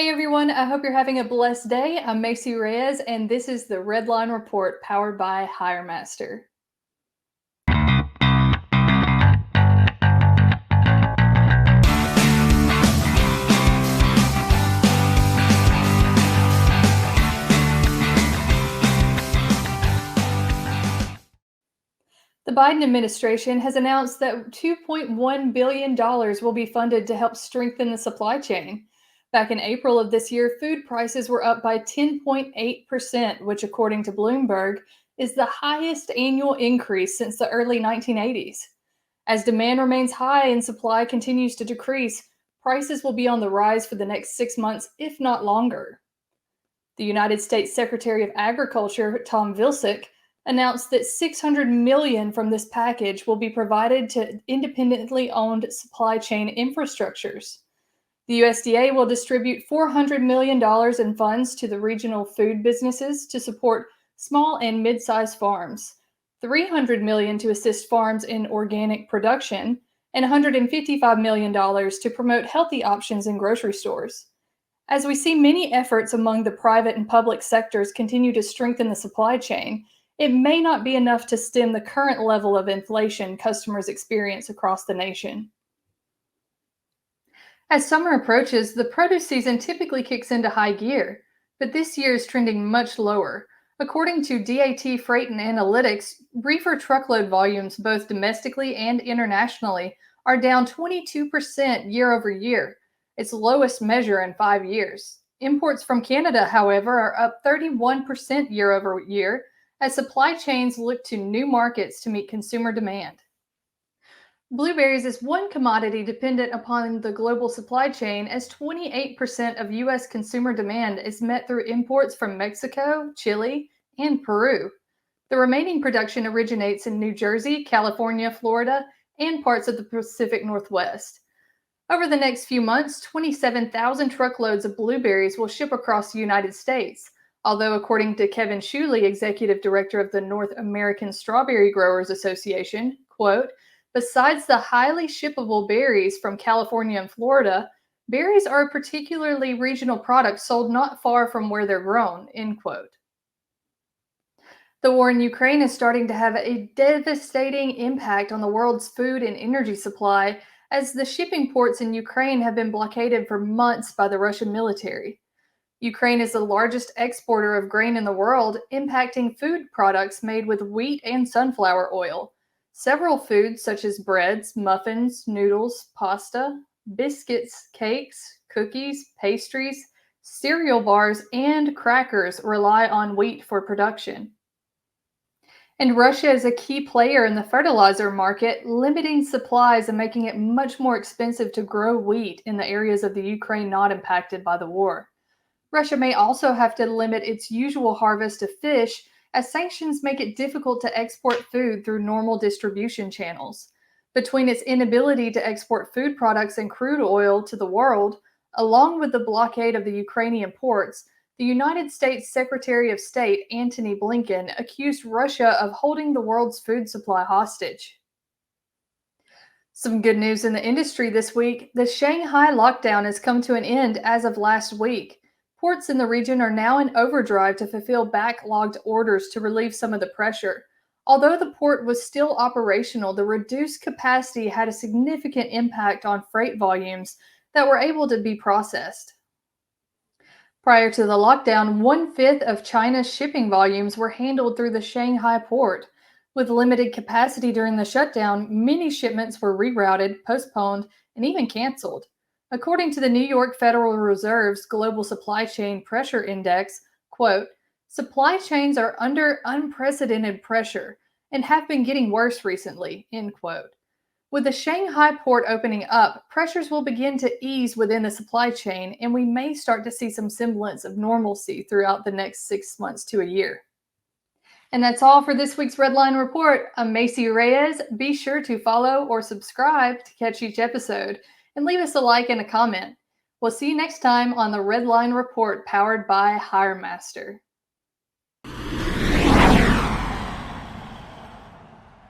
Hey everyone, I hope you're having a blessed day. I'm Macy Reyes, and this is the Redline Report powered by HireMaster. The Biden administration has announced that $2.1 billion will be funded to help strengthen the supply chain. Back in April of this year, food prices were up by 10.8%, which, according to Bloomberg, is the highest annual increase since the early 1980s. As demand remains high and supply continues to decrease, prices will be on the rise for the next 6 months, if not longer. The United States Secretary of Agriculture, Tom Vilsack, announced that $600 million from this package will be provided to independently owned supply chain infrastructures. The USDA will distribute $400 million in funds to the regional food businesses to support small and mid-sized farms, $300 million to assist farms in organic production, and $155 million to promote healthy options in grocery stores. As we see many efforts among the private and public sectors continue to strengthen the supply chain, it may not be enough to stem the current level of inflation customers experience across the nation. As summer approaches, the produce season typically kicks into high gear, but this year is trending much lower. According to DAT Freight and Analytics, reefer truckload volumes, both domestically and internationally, are down 22% year over year, its lowest measure in 5 years. Imports from Canada, however, are up 31% year over year as supply chains look to new markets to meet consumer demand. Blueberries is one commodity dependent upon the global supply chain, as 28% of U.S. consumer demand is met through imports from Mexico, Chile, and Peru. The remaining production originates in New Jersey, California, Florida, and parts of the Pacific Northwest. Over the next few months, 27,000 truckloads of blueberries will ship across the United States, although according to Kevin Shuley, executive director of the North American Strawberry Growers Association, quote, "Besides the highly shippable berries from California and Florida, berries are a particularly regional product sold not far from where they're grown," end quote. The war in Ukraine is starting to have a devastating impact on the world's food and energy supply, as the shipping ports in Ukraine have been blockaded for months by the Russian military. Ukraine is the largest exporter of grain in the world, impacting food products made with wheat and sunflower oil. Several foods, such as breads, muffins, noodles, pasta, biscuits, cakes, cookies, pastries, cereal bars, and crackers, rely on wheat for production. And Russia is a key player in the fertilizer market, limiting supplies and making it much more expensive to grow wheat in the areas of the Ukraine not impacted by the war. Russia may also have to limit its usual harvest of fish, as sanctions make it difficult to export food through normal distribution channels. Between its inability to export food products and crude oil to the world, along with the blockade of the Ukrainian ports, the United States Secretary of State Antony Blinken accused Russia of holding the world's food supply hostage. Some good news in the industry this week: the Shanghai lockdown has come to an end as of last week. Ports in the region are now in overdrive to fulfill backlogged orders to relieve some of the pressure. Although the port was still operational, the reduced capacity had a significant impact on freight volumes that were able to be processed. Prior to the lockdown, one-fifth of China's shipping volumes were handled through the Shanghai port. With limited capacity during the shutdown, many shipments were rerouted, postponed, and even canceled. According to the New York Federal Reserve's Global Supply Chain Pressure Index, quote, "Supply chains are under unprecedented pressure and have been getting worse recently," end quote. With the Shanghai port opening up, pressures will begin to ease within the supply chain, and we may start to see some semblance of normalcy throughout the next 6 months to a year. And that's all for this week's Redline Report. I'm Macy Reyes. Be sure to follow or subscribe to catch each episode, and leave us a like and a comment. We'll see you next time on the Redline Report powered by HireMaster.